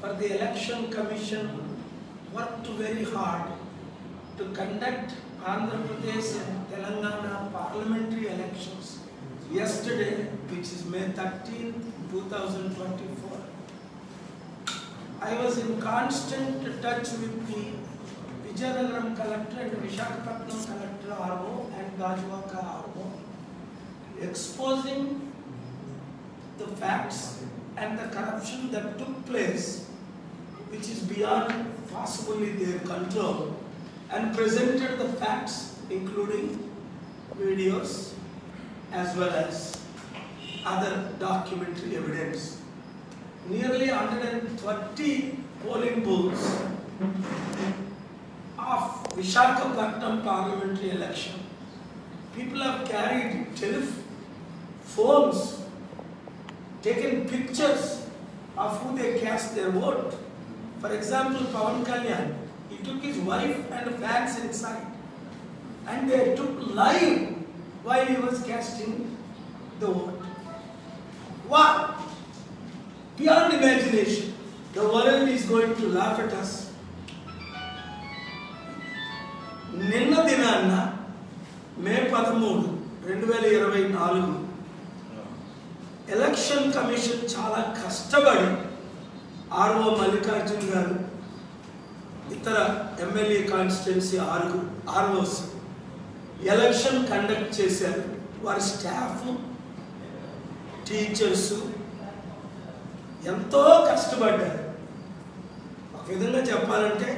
for the Election Commission worked very hard to conduct Andhra Pradesh and Telangana parliamentary elections yesterday, which is May 13, 2024. I was in constant touch with the Vijayanagaram collector and Visakhapatnam collector RO and Gajwaka RO, exposing the facts and the corruption that took place, which is beyond possibly their control, and presented the facts including videos as well as other documentary evidence. Nearly 130 polling booths of Visakhapatnam parliamentary election. People have carried telephones, taken pictures of who they cast their vote. For example, Pawan Kalyan, he took his wife and fans inside, and they took live while he was casting the vote. Wow! Beyond imagination, the world is going to laugh at us. నిన్న దినాన్న మే 13, 2024 election commission చాలా కష్టపడి RO Mallikarjun గారు, ఇతర MLA constituency ROs election conduct చేశారు. వారి staff, teachers ఎంతో కష్టపడ్డారు. ఒక విధంగా చెప్పాలంటే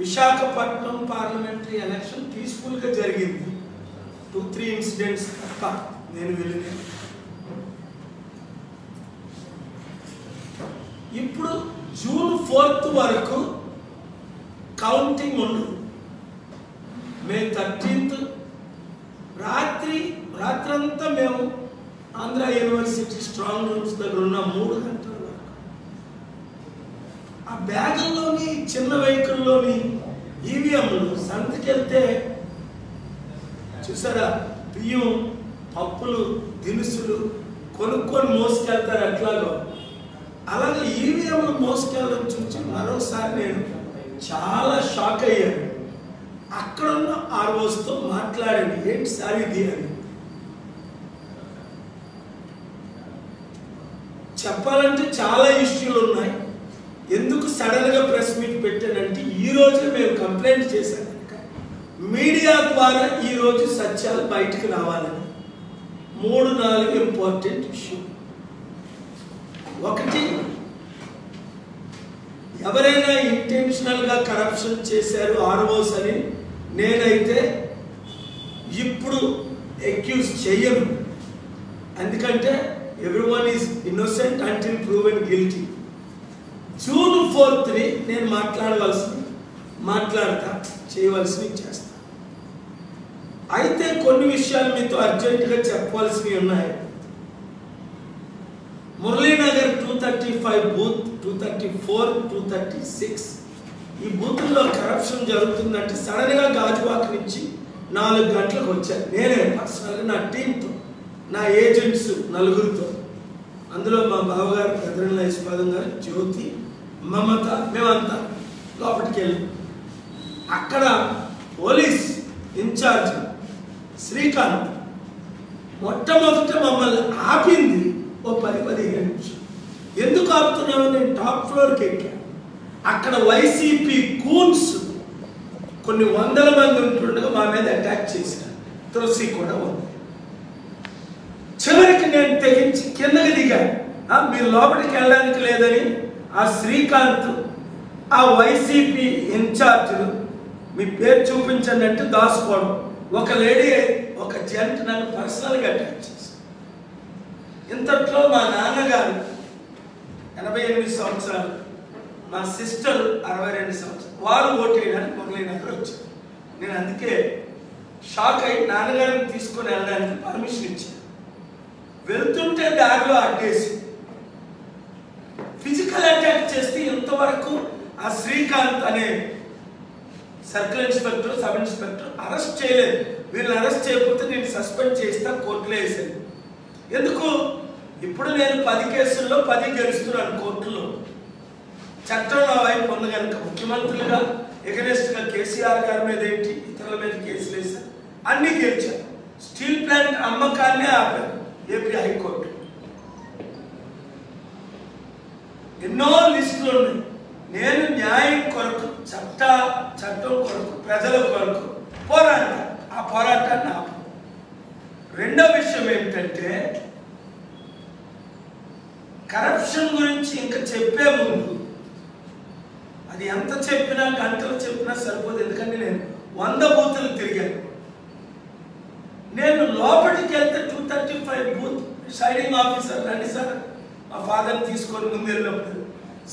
విశాఖపట్నం పార్లమెంటరీ ఎలక్షన్ పీస్ఫుల్గా జరిగింది. 2-3 ఇన్సిడెంట్స్ తప్ప నేను వెళ్ళినాను. ఇప్పుడు జూన్ 4 వరకు కౌంటింగ్ ఉండదు. మే 13 రాత్రంతా మేము ఆంధ్ర యూనివర్సిటీ స్ట్రాంగ్ రూమ్స్ దగ్గర ఉన్న 3 గంటల వరకు ఆ బ్యాగుల్లోని చిన్న వెహికల్లోని ఈవీఎంలు సంతకెళ్తే చూసారా, బియ్యం, పప్పులు, దినుసులు కొనుక్కొని మోసుకెళ్తారు ఎట్లాగో, అలాగే ఈవీఎంలు మోసుకెళ్ళడం చూసి మరోసారి నేను చాలా షాక్ అయ్యాను. అక్కడున్న ఆర్ఓస్తో మాట్లాడండి, ఏంటి సార్ ఇది అని. చెప్పాలంటే చాలా ఇష్యూలు ఉన్నాయి. ఎందుకు సడన్గా ప్రెస్ మీట్ పెట్టానంటే ఈరోజు మేము కంప్లైంట్ చేశాను కనుక మీడియా ద్వారా ఈరోజు సత్యాలు బయటకు రావాలని 3-4 ఇంపార్టెంట్ ఇష్యూ. ఒకటి, ఎవరైనా ఇంటెన్షనల్గా కరప్షన్ చేశారు ఆర్ఓస్ అని నేనైతే ఇప్పుడు అక్యూజ్ చెయ్యను. ఎందుకంటే everyone is innocent until proven guilty. June 4 నేను మాట్లాడతా, చేయవలసినవి చేస్తా. అయితే కొన్ని విషయాలు మీతో అర్జెంటుగా చెప్పవలసినవి ఉన్నాయి. మురళీనగర్ 235 బూత్, 234, 236 ఈ బూతుల్లో కరప్షన్ జరుగుతుందంటే సడన్గా గాజువాక నుంచి 4 గంటలకు వచ్చాను. నేనే పర్సనల్గా నా టీంతో, నా ఏజెంట్స్ 4తో, అందులో మా బావగారు పెద్దరన్న యశ్పాదం గారు, జ్యోతి, మమత, మేమంతా లోపలికి వెళ్ళి అక్కడ పోలీస్ ఇన్ఛార్జ్ శ్రీకాంత్ మొట్టమొదట మమ్మల్ని ఆపింది ఓ 10-15 నిమిషాలు. ఎందుకు ఆపుతున్నామో, నేను టాప్ ఫ్లోర్కి ఎక్కాను. అక్కడ వైసీపీ కూన్స్ కొన్ని 100 మంది ఉంటుండగా మా మీద అటాక్ చేశారు. తులసి కూడా ఉంది. చివరికి నేను తెగించి కిందకి దిగాను. మీరు లోపలికి వెళ్ళడానికి లేదని ఆ శ్రీకాంత్, ఆ వైసీపీ ఇన్ఛార్జీలు మీ పేరు చూపించండి అంటే దాచుకోవడం. ఒక లేడీ, ఒక జెంట్ నన్ను పర్సనల్గా అటాక్ చేశారు. ఇంతట్లో మా నాన్నగారు 88 సంవత్సరాలు, మా సిస్టర్ 62 సంవత్సరాలు, వారు ఓటు వేయడానికి మురళీనగర్ వచ్చారు. నేను అందుకే షాక్ అయ్యి నాన్నగారిని తీసుకొని వెళ్ళడానికి పర్మిషన్ ఇచ్చాను. వెళ్తుంటే దారిలో అడ్డేసి ఫిజికల్ అటాక్ చేస్తే ఇంతవరకు ఆ శ్రీకాంత్ అనే circle inspector, sub inspector arrest చేయలేదు. వీళ్ళని అరెస్ట్ చేయకపోతే నేను సస్పెండ్ చేస్తా, కోర్టులో వేసాను. ఎందుకు? ఇప్పుడు నేను 10 కేసుల్లో 10 గెలుస్తున్నాను కోర్టులో. చట్టంలో వైపు ఉంది కనుక ముఖ్యమంత్రులుగా ఎగనెస్ట్గా కేసీఆర్ గారి మీద ఏంటి, ఇతరుల మీద కేసులు వేశారు, అన్నీ గెలిచారు. స్టీల్ ప్లాంట్ అమ్మకాన్నే ఆపారు ఏపీ హైకోర్టు. ఎన్నో లిస్టులు ఉన్నాయి. నేను న్యాయం కొరకు, చట్టం కొరకు, ప్రజల కొరకు పోరాడతాను. ఆ పోరాటాన్ని ఆపు. రెండో విషయం ఏంటంటే, కరప్షన్ గురించి ఇంకా చెప్పే ముందు, అది ఎంత చెప్పినా గంటలు చెప్పినా సరిపోదు. ఎందుకంటే నేను 100 బూతులు తిరిగాను. నేను లోపలికి వెళ్తే 235 బూత్ సైడింగ్ ఆఫీసర్ రండి సార్, మా ఫాదర్ని తీసుకొని ముందు వెళ్ళినప్పుడు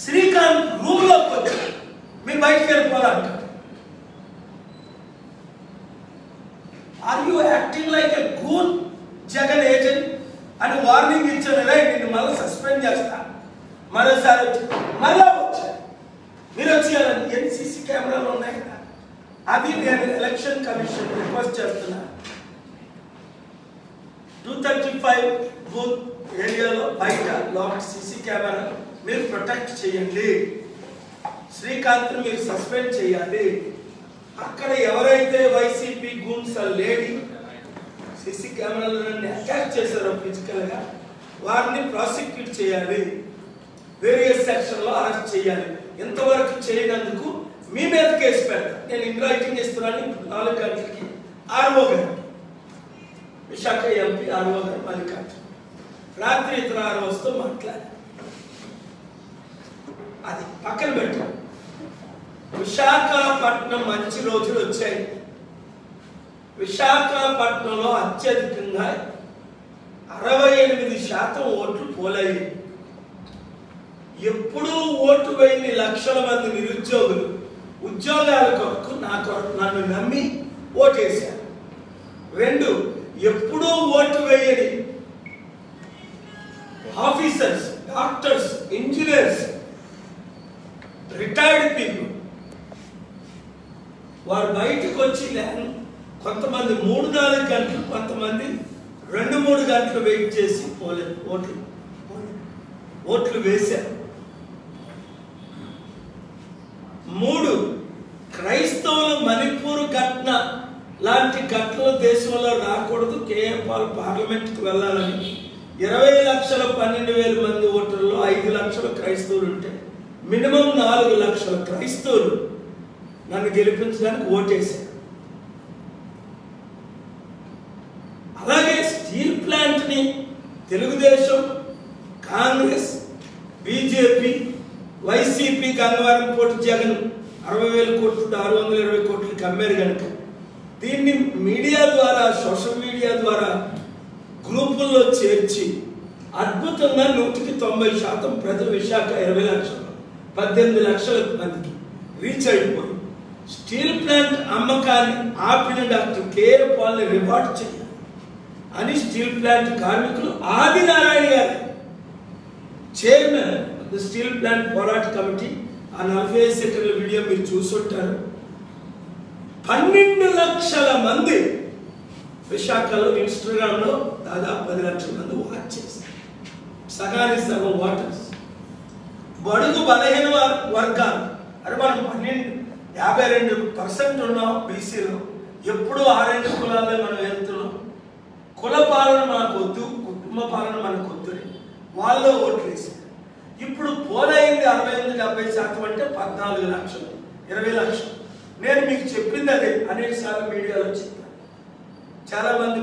శ్రీకాంత్ రూమ్లోకి వచ్చారు, మీరు బయటికి వెళ్ళిపోవాలంటారు. Are you acting like a goon Jagan agent అని వార్నింగ్ ఇచ్చాను. రైట్, నిన్ను మళ్ళీ సస్పెండ్ చేస్తా. మరోసారి వచ్చి మళ్ళా వచ్చారు. మీరు వచ్చేయాలని ఎన్సీసీ కెమెరాలు ఉన్నాయి కదా, అది నేను ఎలక్షన్ కమిషన్ రిక్వెస్ట్ చేస్తున్నా. 235 బూత్ ఏరియాలో బయట లోపల సీసీ కెమెరా మీరు ప్రొటెక్ట్ చేయండి. శ్రీకాంత్ని మీరు సస్పెండ్ చేయాలి. అక్కడ ఎవరైతే వైసీపీ గూన్స్ లేడీ సీసీ కెమెరాలను అటాక్ చేశారో ఫిజికల్గా, వారిని ప్రాసిక్యూట్ చేయాలి, వేరియస్ సెక్షన్లో అరెస్ట్ చేయాలి. ఇంతవరకు చేయనందుకు మీ మీద కేసు పెడతా. నేను ఇన్ రైటింగ్ ఇస్తున్నాను. 4 గంటలకి ఆర్ఓ గారు, విశాఖ ఎంపీ ఆర్ఓ గారు మల్లికార్జున, రాత్రి ఇతర ఆర్ఓస్తో మాట్లాడారు. అది పక్కన పెట్టాం. విశాఖపట్నం మంచి రోజులు వచ్చాయి. విశాఖపట్నంలో అత్యధికంగా 68% ఓట్లు పోలయ్యాయి. ఎప్పుడూ ఓటు వేయని లక్షల మంది నిరుద్యోగులు ఉద్యోగాల కొరకు నన్ను నమ్మి ఓటేశారు. 2, ఎప్పుడూ ఓటు వేయని officers, doctors, engineers, retired people వారు బయటకు వచ్చి కొంతమంది 3-4 గంటలు, కొంతమంది 2-3 గంటలు వెయిట్ చేసి ఓట్లు వేశారు. 3, క్రైస్తవులు మణిపూర్ ఘటన లాంటి ఘటనలు దేశంలో రాకూడదు, కేఏ పాల్ పార్లమెంట్కి వెళ్ళాలని 20 లక్షల 12,000 మంది ఓటర్లో 5 లక్షల క్రైస్తవులు ఉంటే మినిమం 4 లక్షల క్రైస్తవులు నన్ను గెలిపించడానికి ఓటేశారు. అలాగే స్టీల్ ప్లాంట్ని తెలుగుదేశం, కాంగ్రెస్, బీజేపీ, వైసీపీ గంగవరం పోటీ జగన్ 60,000 కోట్లు 620 కోట్లకి అమ్మారు కనుక దీన్ని మీడియా ద్వారా, సోషల్ మీడియా ద్వారా గ్రూపుల్లో చేర్చి అద్భుతంగా 190% ప్రజలు విశాఖ 20 లక్షలు 18 లక్షల మందికి రీచ్ అయిపోయి స్టీల్ ప్లాంట్ అమ్మకాన్ని ఆపిన డాక్టర్ కేఏ పాల్ని రివార్డ్ చేయాలి అని స్టీల్ ప్లాంట్ కార్మికులు ఆదినారాయణ గారు, చైర్మన్ ద స్టీల్ ప్లాంట్ పోరాట కమిటీ, ఆ 45 సెకండ్ల వీడియో మీరు చూసుంటారు. 12 లక్షల మంది విశాఖలో ఇన్స్టాగ్రామ్లో దాదాపు 10 లక్షల మంది వాచ్ చేశారు. సగానికి సగం వాటర్స్. బడుగు బలహీన వర్గాలు, అరే మనం 52% ఉన్నాం బీసీలో, ఎప్పుడూ 6 కులాలే మనం వెళ్తున్నాం, కుల పాలన మనకు వద్దు, కుటుంబ పాలన మనకు వద్దు, వాళ్ళు ఓట్లు వేశారు. ఇప్పుడు పోలైంది 68-70% అంటే 14 లక్షలు 20 లక్షలు. నేను మీకు చెప్పింది అదే, అనేక సార్లు మీడియాలో చెప్పాను. చాలామంది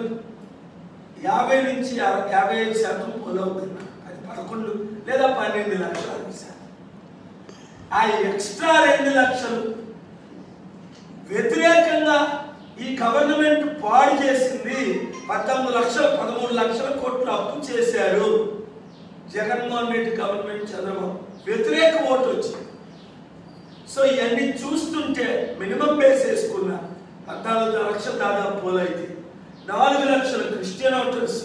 50 నుంచి 55% పోలవుతున్నారు. అది 11 లేదా 12 లక్షలు అనిపిస్తారు. ఆ ఎక్స్ట్రా 2 లక్షలు వ్యతిరేకంగా ఈ గవర్నమెంట్ పాడు చేసింది. 19 లక్షలు 13 లక్షల కోట్లు అప్పు చేశారు జగన్మోహన్ రెడ్డి గవర్నమెంట్, చంద్రబాబు. వ్యతిరేక ఓటు వచ్చింది. సో ఇవన్నీ చూస్తుంటే మినిమం బేస్ వేసుకున్న 14 లక్షలు దాదాపు పోలైతే 4 లక్షలు క్రిస్టియన్ ఓటర్స్,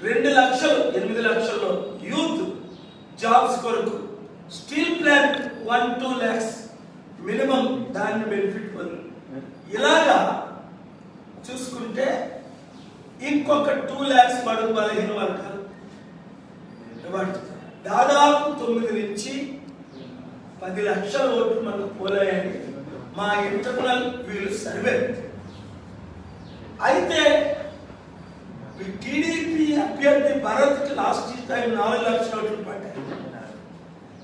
2 లక్షలు 8 లక్షల్లో యూత్ జాబ్స్ కొరకు స్టీల్ ప్లాంట్ 1-2 lakhs మినిమం దాన్ని బెనిఫిట్ పొంది. ఇలాగా చూసుకుంటే ఇంకొక 2 lakhs బడుగు బలహీన వర్గాలు దాదాపు 9 నుంచి 10 లక్షల ఓట్లు మనకు పోలాయని మా ఇంటర్నల్ వీళ్ళు సర్వే. అయితే టీడీపీ అభ్యర్థి భరత్కి లాస్ట్ టైం 4 లక్షల ఓట్లు పడ్డాయి.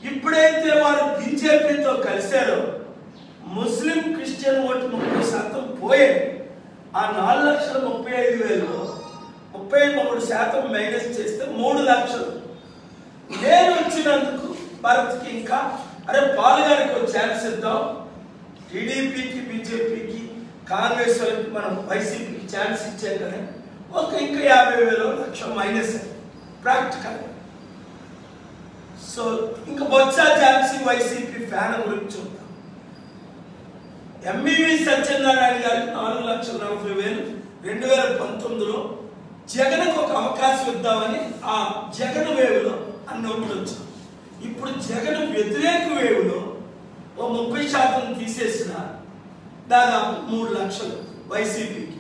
ఇప్పుడైతే వారు బీజేపీతో కలిశారో ముస్లిం క్రిస్టియన్ ఓటు 30% పోయాయి. ఆ 4,35,000లో 33% మైనస్ చేస్తే 3 లక్షలు. నేను వచ్చినందుకు భరత్కి ఇంకా అరే పాల్ గారికి ఒక ఛాన్స్ ఇద్దాం, టీడీపీకి బీజేపీకి కాంగ్రెస్ వాళ్ళకి మనం వైసీపీకి ఛాన్స్ ఇచ్చాం కదా, ఒక ఇంకా 50,000 లక్ష మైనస్ ప్రాక్టికల్. సో ఇంకా బొత్స ఝాన్సీ వైసీపీ ఫ్యాన్ గురించి చూద్దాం. ఎంబీవీ సత్యనారాయణ గారికి 4,40,000 2019లో జగన్కు ఒక అవకాశం ఇద్దామని ఆ జగన్ వేవ్లో అన్ని ఓట్లు వచ్చాయి. ఇప్పుడు జగన్ వ్యతిరేక వేవ్లో ఓ 30% తీసేసిన దాదాపు 3 లక్షలు వైసీపీకి.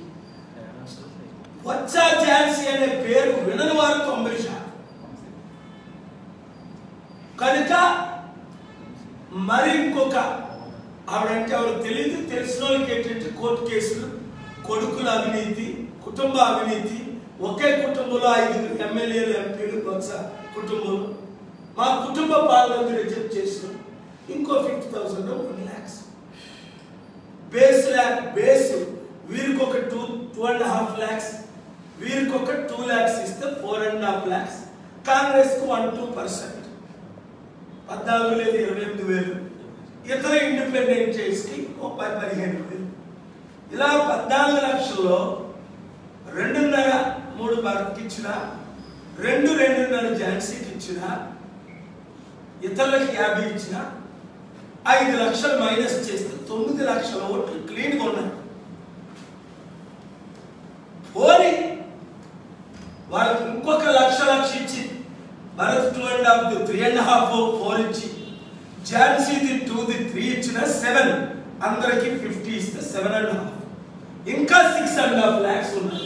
బొత్స ఝాన్సీ అనే పేరు వినని వారు 90%. కనుక మరి ఇంకొక ఆవిడంటే ఎవరు తెలియదు, తెలిసిన వాళ్ళకి ఏంటంటే కోర్టు కేసులు, కొడుకుల అవినీతి, కుటుంబ అవినీతి, ఒకే కుటుంబంలో 5 ఎమ్మెల్యేలు ఎంపీలు బొత్స కుటుంబం, మా కుటుంబ పాలన రిజెక్ట్ చేసిన ఇంకో 50,000 1 lakhs బేస్ వీరికి ఒక 2.5 lakhs, వీరికి ఒక 2 lakhs ఇస్తే 4.5 lakhs. కాంగ్రెస్ కు 1-2%, 14 లేదు 28,000. ఇతర ఇండిపెండెంట్ చేసి 15,000. ఇలా 14 లక్షల్లో 2.5-3 భరత్కి ఇచ్చిన, 2.5 ఝాన్సీకి ఇచ్చిన, ఇతరులకు 50 ఇచ్చిన, 5 లక్షలు మైనస్ చేస్తే 9 లక్షల ఓట్లు క్లీన్గా ఉన్నాయి. పోనీ వాళ్ళకి ఇంకొక లక్ష ఇచ్చి భరత్ 2.5 3.5 4 ఇచ్చి, ఝాన్సీది 2 3 ఇచ్చిన 7, అందరికి 50 ఇస్తే 7.5, ఇంకా 6.5 lakhs ఉన్నాయి.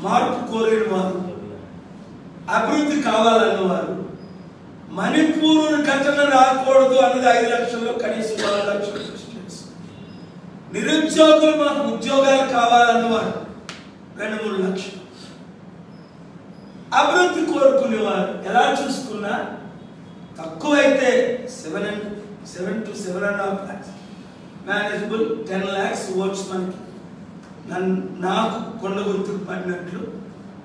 మార్పు కోరిన వారు, అభివృద్ధి కావాలన్నవారు, మణిపూర్ ఘటన రాకూడదు అన్నది 5 లక్షల్లో కనీసం 4 లక్షలు క్రిస్టియన్స్, నిరుద్యోగులు మాకు ఉద్యోగాలు కావాలన్నవారు 2-3 లక్షలు, అభివృద్ధి కోరుకునేవారు ఎలా చూసుకున్నా తక్కువైతే 7 to 7.5 lakhs, manageable 10 lakhs votes మనకి నాకు కొండ గుర్తుకు పడినట్లు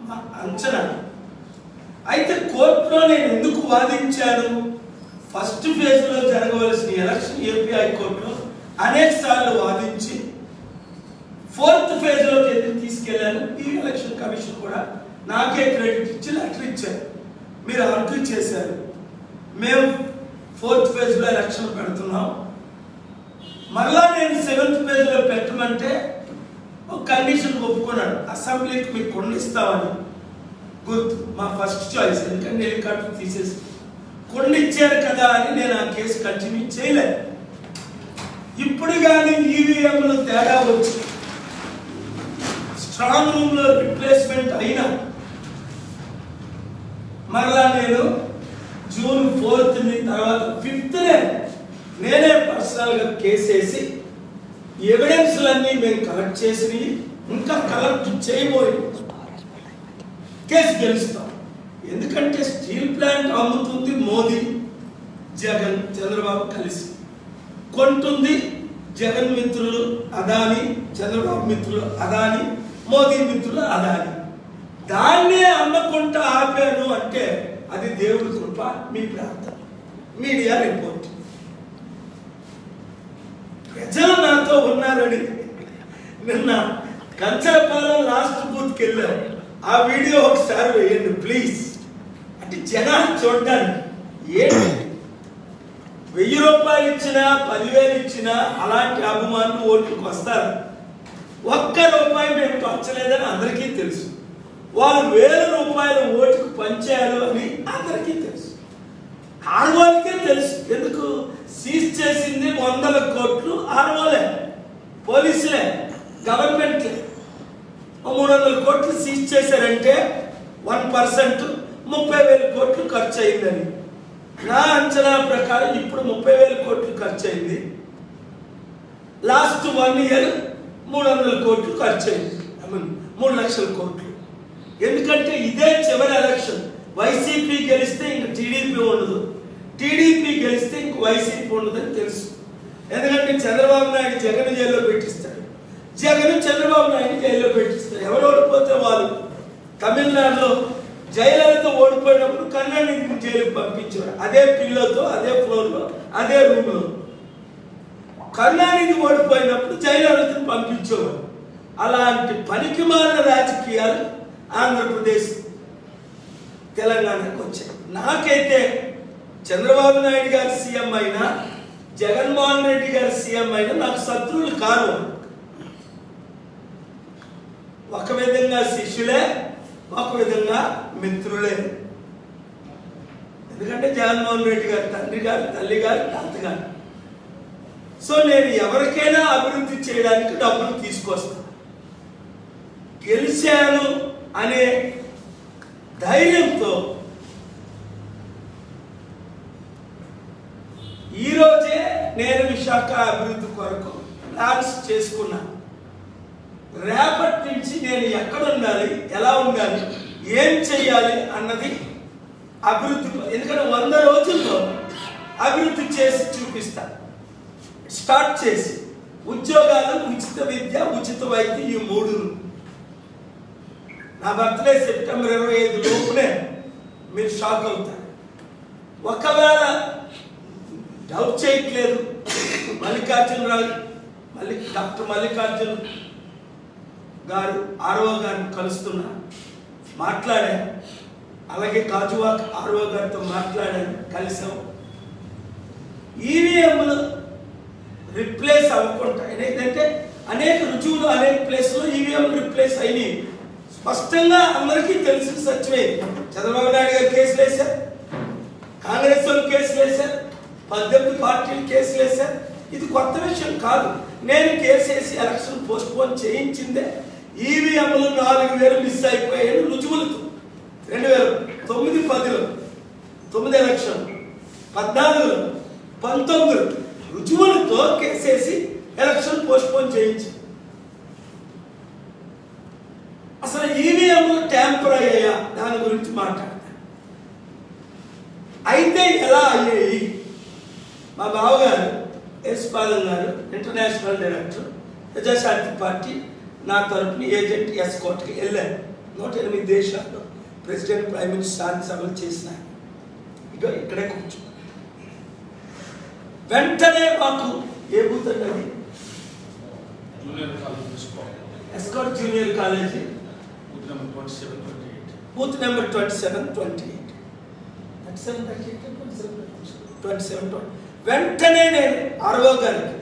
మా అంచనా. అయితే కోర్టులో నేను ఎందుకు వాదించాను? ఫస్ట్ ఫేజ్లో జరగవలసిన ఎలక్షన్ ఏపీ హైకోర్టులో అనేక సార్లు వాదించి 4th ఫేజ్లోకి ఎందుకు తీసుకెళ్లాను? ఈ ఎలక్షన్ కమిషన్ కూడా నాకే క్రెడిట్ ఇచ్చి లెటర్ ఇచ్చారు, మీరు ఆర్గ్యూ చేశారు, మేము 4th ఫేజ్లో ఎలక్షన్ పెడుతున్నాం, మరలా నేను 7th ఫేజ్లో పెట్టమంటే ఒక కండిషన్ ఒప్పుకున్నాడు, అసెంబ్లీకి మీకు కొండిస్తామని. గుర్తు మా ఫస్ట్ చాయిస్, ఎందుకంటే హెలికాప్టర్ తీసేసి కొండిచ్చారు కదా అని నేను ఆ కేసు కంటిన్యూ చేయలేదు. ఇప్పుడు కానీ ఈవీఎంలు తేడా వచ్చి స్ట్రాంగ్ రూమ్ లో రిప్లేస్మెంట్ అయినా మరలా నేను జూన్ 4th తర్వాత 5th నేనే పర్సనల్ గా కేసు వేసి ఎవిడెన్స్లన్నీ మేము కలెక్ట్ చేసి ఇంకా కలెక్ట్ చేయబోయి కేసు గెలుస్తాం. ఎందుకంటే స్టీల్ ప్లాంట్ అమ్ముతుంది మోదీ, జగన్, చంద్రబాబు కలిసి, కొంటుంది జగన్ మిత్రులు అదాని, చంద్రబాబు మిత్రులు అదాని, మోదీ మిత్రులు అదాని. దాన్నే అమ్మకుంటా ఆపాను అంటే అది దేవుడి కృప, మీ ప్రార్థన, మీడియా రిపోర్ట్. ప్రజలు నాతో ఉన్నారని నిన్న కంచరపాలెం లాస్ట్ బూత్కి వెళ్ళాం. ఆ వీడియో ఒకసారి వేయండి ప్లీజ్. అంటే జనాలు చూడడానికి ఏంటి, 1000 రూపాయలు ఇచ్చినా 10,000 ఇచ్చినా అలాంటి అభిమానులు ఓట్లకు వస్తారు. 1 రూపాయి మేము పంచలేదని అందరికీ తెలుసు, వాళ్ళు 1000 రూపాయల ఓటుకు పంచారు అని అందరికీ తెలుసు, ఆడవాళ్ళకే తెలుసు. ఎందుకు సీజ్ చేసింది 100 కోట్లు ఆడవాళ్ళే, పోలీసులే, గవర్నమెంట్లే. 300 కోట్లు సీజ్ చేశారంటే 1% 30,000 కోట్లు ఖర్చు అయిందని. నా అంచనా ప్రకారం ఇప్పుడు 30,000 కోట్లు ఖర్చు అయింది. లాస్ట్ 1 year 300 కోట్లు ఖర్చు అయింది. 3 లక్షల కోట్లు. ఎందుకంటే ఇదే చివరి ఎలక్షన్. వైసీపీ గెలిస్తే ఇంక టీడీపీ ఉండదు, టీడీపీ గెలిస్తే ఇంక వైసీపీ ఉండదని తెలుసు. ఎందుకంటే చంద్రబాబు నాయుడు జగన్ జైల్లో పెట్టిస్తాడు, జగన్ చంద్రబాబు నాయుడు జైల్లో పెట్టిస్తాడు. ఎవరు ఓడిపోతే వాళ్ళు. తమిళనాడులో జయలలిత ఓడిపోయినప్పుడు కరుణానిధిని జైలుకు పంపించారు. అదే పిల్లతో, అదే ఫ్లోర్లో, అదే రూమ్లో. కరుణానిధి ఓడిపోయినప్పుడు జయలలితను పంపించేవారు. అలాంటి పనికిమాలిన రాజకీయాలు ఆంధ్రప్రదేశ్ తెలంగాణకు వచ్చాయి. నాకైతే చంద్రబాబు నాయుడు గారు సీఎం అయినా, జగన్మోహన్ రెడ్డి గారు సీఎం అయినా నాకు శత్రువులు కారు. ఒక విధంగా శిష్యులే, ఒక విధంగా మిత్రులే. ఎందుకంటే జగన్మోహన్ రెడ్డి గారు తండ్రి గారు, తల్లి గారు, తాత గారు. సో నేను ఎవరికైనా అభివృద్ధి చేయడానికి డబ్బులు తీసుకొస్తాను. గెలిచాను అనే ధైర్యంతో ఈరోజే నేను విశాఖ అభివృద్ధి కొరకు ప్లాన్స్ చేసుకున్నాను. రేపటి నుంచి నేను ఎక్కడ ఉండాలి, ఎలా ఉండాలి, ఏం చెయ్యాలి అన్నది అభివృద్ధి. ఎందుకంటే 100 రోజుల్లో అభివృద్ధి చేసి చూపిస్తాను. స్టార్ట్ చేసి ఉద్యోగాలు, ఉచిత విద్య, ఉచిత వైద్యం, ఈ 3. నా బర్త్డే సెప్టెంబర్ 25 లోపునే మీరు షాక్ అవుతారు. ఒకవేళ డౌట్ చేయట్లేదు, మల్లికార్జునరావు డాక్టర్ మల్లికార్జున గారు ఆర్ఓ గారిని కలుస్తున్నా, మాట్లాడాను. అలాగే గాజువాక్ ఆర్ఓ గారితో మాట్లాడాను, కలిసాం. ఈవీఎంలు రిప్లేస్ అవ్వకుండా, ఏంటంటే అనేక రుజువులు అనేక ప్లేస్లో ఈవీఎంలు రిప్లేస్ అయినాయి. స్పష్టంగా అందరికీ తెలిసిన సత్యమే. చంద్రబాబు నాయుడు గారు కేసులు వేశారు, కాంగ్రెస్ వాళ్ళు కేసులు వేశారు, 18 పార్టీలు కేసులు వేశారు. ఇది కొత్త విషయం కాదు. నేను కేసు వేసి ఎలక్షన్ పోస్ట్ పోన్ చేయించిందే. ఈవీఎంలు 4,000 మిస్ అయిపోయాయి రుజువులతో. 2009-10లో 9 ఎలక్షన్, 14లో 19 రుజువులతో కేసేసి ఎలక్షన్ పోస్ట్ పోన్ చేయించి, అసలు ఈవీఎంలు ట్యాంపర్ అయ్యాయా దాని గురించి మాట్లాడతాను. అయితే ఎలా అయ్యాయి? మా బావగారు ఎస్ పాలన్ గారు, ఇంటర్నేషనల్ డైరెక్టర్ ప్రజాశాంతి పార్టీ, నా తరపున ఏజెంట్ ఎస్కోట్కి వెళ్ళారు. 108 దేశాల్లో ప్రెసిడెంట్, ప్రైమ్ మినిస్టర్ శాంతి సభలు చేసిన ఇక్కడే కూర్చో. వెంటనే మాకు ఏ బూత్ అండి అది? S Kota junior college, booth number 27-28. 27-28. వెంటనే నేను ఆర్ఓ గారికి,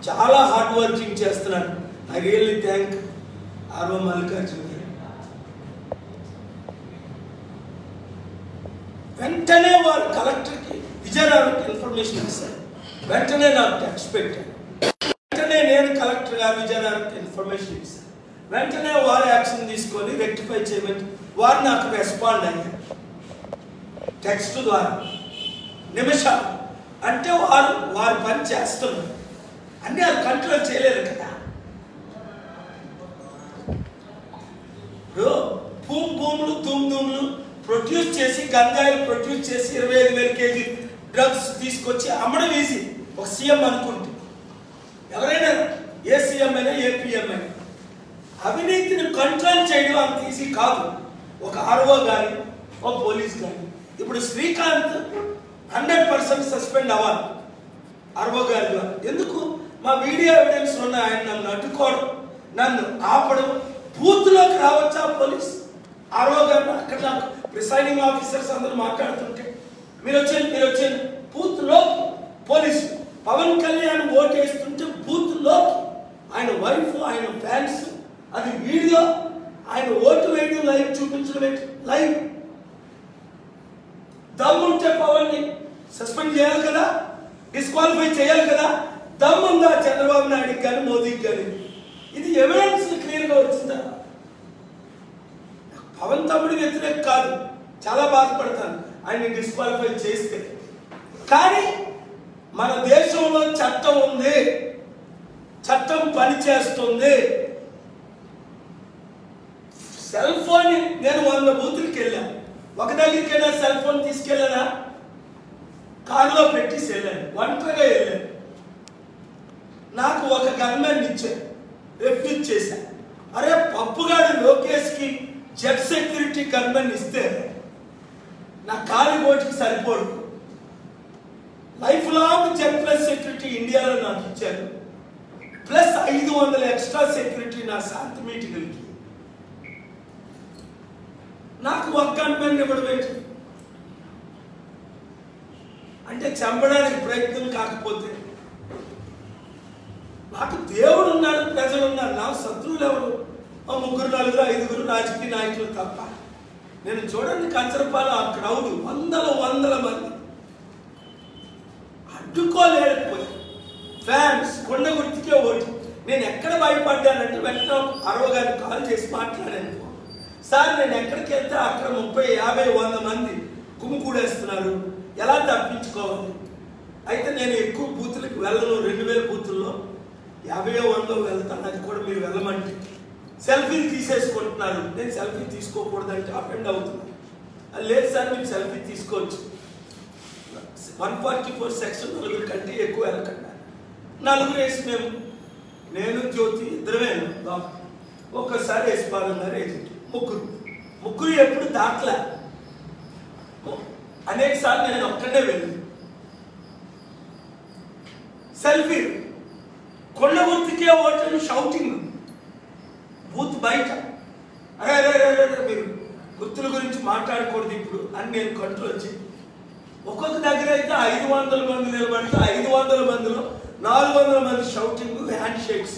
చాలా హార్డ్ వర్కింగ్ చేస్తున్నాను, I really thank RO Mallikarjuna గారు. వెంటనే వారు కలెక్టర్కి, విజయనగరంకి ఇన్ఫర్మేషన్ ఇస్తారు. వెంటనే నాకు టెక్స్ట్ పెట్టారు. వెంటనే నేను కలెక్టర్ గారు విజయనగరంకి ఇన్ఫర్మేషన్ ఇస్తాను. వెంటనే వారు యాక్షన్ తీసుకొని రెక్టిఫై చేయమని వారు నాకు రెస్పాండ్ అయ్యారు టెక్స్ట్ ద్వారా. నిమిషాలు అంటే వారు పని చేస్తున్నారు. అన్నీ అది కంట్రోల్ చేయలేదు కదా. భూములు ధూమ్లు ప్రొడ్యూస్ చేసి, గంజాయిలు ప్రొడ్యూస్ చేసి 25,000 kg డ్రగ్స్ తీసుకొచ్చి అమ్మడం ఈజీ ఒక సీఎం అనుకుంటే. ఎవరైనా ఏ సీఎం అయినా, ఏ పిఎం అయినా అవినీతిని కంట్రోల్ చేయడం అంత ఈజీ కాదు. ఒక ఆర్ఓ కానీ, ఒక పోలీస్ కానీ. ఇప్పుడు శ్రీకాంత్ 100% సస్పెండ్ అవ్వాలి ఆర్ఓ గారి ద్వారా. ఎందుకు? మా వీడియో ఎవిడెన్స్ ఉన్నాయి. ఆయన నన్ను అడ్డుకోవడం, నన్ను ఆపడం. బూత్లోకి రావచ్చా పోలీస్? ఆర్ఓ గారు అక్కడ నాకు ప్రిసైడింగ్ ఆఫీసర్స్ అందరూ మాట్లాడుతుంటే, మీరు వచ్చేది బూత్లో పోలీసు. పవన్ కళ్యాణ్ ఓటు వేస్తుంటే బూత్లో ఆయన వైఫ్, ఆయన ఫ్యాన్స్, అది వీడియో, ఆయన ఓటు వేయడం లైవ్ చూపించడం, లైవ్. దమ్ముంటే పవన్ని సస్పెండ్ చేయాలి కదా, డిస్క్వాలిఫై చేయాలి కదా. దమ్ముందా చంద్రబాబు నాయుడికి కానీ, మోదీకి కానీ? ఇది ఎవిడెన్స్ క్లియర్గా వచ్చిందా? పవన్ తమ్ముడి వ్యతిరేక కాదు, చాలా బాధపడతాను ఆయన్ని డిస్క్వాలిఫై చేస్తే. కానీ మన దేశంలో చట్టం ఉంది, చట్టం పనిచేస్తుంది. సెల్ ఫోన్ నేను 100 బూతులకి వెళ్ళాను. ఒక దగ్గరికి వెళ్ళా, సెల్ ఫోన్ తీసుకెళ్ళానా, కారులో పెట్టేసి వెళ్ళాను, ఒంటరిగా వెళ్ళాను. నాకు ఒక గన్మెన్ ఇచ్చారు, రిఫ్యూజ్ చేశాను. అరే పప్పుగాడు లోకేష్కి జెట్ సెక్యూరిటీ గన్మెన్ ఇస్తే నా కారు ఓటుకి సరిపోడు. Life long jet plus security ఇండియాలో నాకు ఇచ్చారు, ప్లస్ 500 ఎక్స్ట్రా సెక్యూరిటీ నా శాంతి మీటింగ్లకి. నాకు ఒక గన్మెన్ ఇవ్వడం ఏంటి అంటే చంపడానికి ప్రయత్నం కాకపోతే. నాకు దేవుడు ఉన్నాడు, ప్రజలు ఉన్నారు, నాకు శత్రువులు ఎవరు? 3, 4, 5 రాజకీయ నాయకులు తప్ప. నేను చూడండి కంచరపాల ఆ క్రౌడ్, వందల మంది అడ్డుకోలేకపోయారు. ఫ్యాన్స్ కొండ గుర్తుకే ఓటు. నేను ఎక్కడ భయపడ్డానంటే వెంటనే అరవగారికి కాల్ చేసి మాట్లాడాను, సార్ నేను ఎక్కడికి వెళ్తే అక్కడ 30, 50, 100 మంది కుమ్ముకూడేస్తున్నారు, ఎలా తప్పించుకోవాలి? అయితే నేను ఎక్కువ బూతులకు వెళ్ళను, 2000 బూతుల్లో 50, 100 వెళ్తాను. అది కూడా మీరు వెళ్ళమంటే సెల్ఫీలు తీసేసుకుంటున్నారు. నేను సెల్ఫీ తీసుకోకూడదంటే అఫెండ్ అవుతున్నాను. లేదు సార్ మీరు సెల్ఫీ తీసుకోవచ్చు, 144 సెక్షన్ 4 కంటే ఎక్కువ వెళ్ళకుండా. 4 వేసి నేను జ్యోతి ఇద్దరమే వెళ్ళాం. ఒక్కసారి వేసిపాలెం గారు ఏజెంట్, ముగ్గురు ఎప్పుడు దాట్లా. అనేక సార్లు నేను ఒక్కడే వెళ్ళి సెల్ఫీ, కొండ గుర్తుకే ఓట్లు, షౌటింగ్ బూత్ బయట. అరే మీరు గుర్తుల గురించి మాట్లాడకూడదు ఇప్పుడు అని నేను కంట్రోల్ చేయి. ఒక్కొక్క దగ్గర అయితే 500 మంది నిలబడితే 500 మందిలో 400 మంది షౌటింగ్, హ్యాండ్ షేక్స్.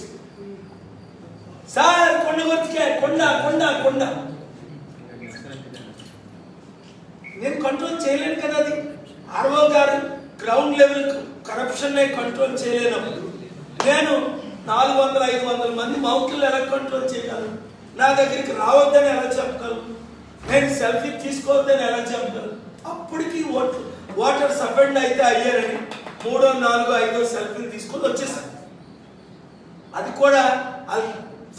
సార్ కొండ గుర్తుకే, కొండ కొండ కొండ. నేను కంట్రోల్ చేయలేను కదా. అది ఆర్ఓ గారు గ్రౌండ్ లెవెల్ కరప్షన్ కంట్రోల్ చేయలేనప్పుడు నేను 400, 500 మంది మౌతులు ఎలా కంట్రోల్ చేయగలను? నా దగ్గరికి రావద్దని ఎలా చెప్పగలను? నేను సెల్ఫీ తీసుకోవద్దని ఎలా చెప్పగలను? అప్పటికి ఓటర్స్ అఫెండ్ అయితే అయ్యారని 3, 4, 5 సెల్ఫీలు తీసుకొని వచ్చేసాను. అది కూడా అది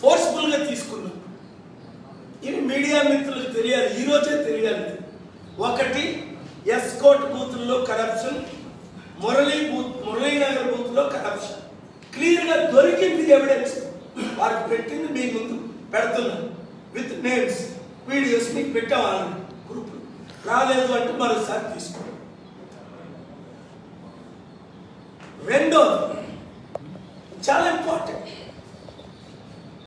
ఫోర్స్ఫుల్గా తీసుకున్నాను. ఇవి మీడియా మిత్రులకు తెలియాలి, ఈరోజే తెలియాలి. ఒకటి, ఎస్కోట్ బూతుల్లో కరప్షన్, మురళీనగర్ బూత్లో కరప్షన్ క్లియర్గా దొరికింది. ఎవిడెన్స్ వారికి పెట్టింది మీ ముందు పెడుతున్నాను, విత్ నేమ్స్, వీడియోస్ మీకు పెట్టామని. గ్రూప్ రాలేదు అంటే మరోసారి తీసుకోండి. రెండోది చాలా ఇంపార్టెంట్,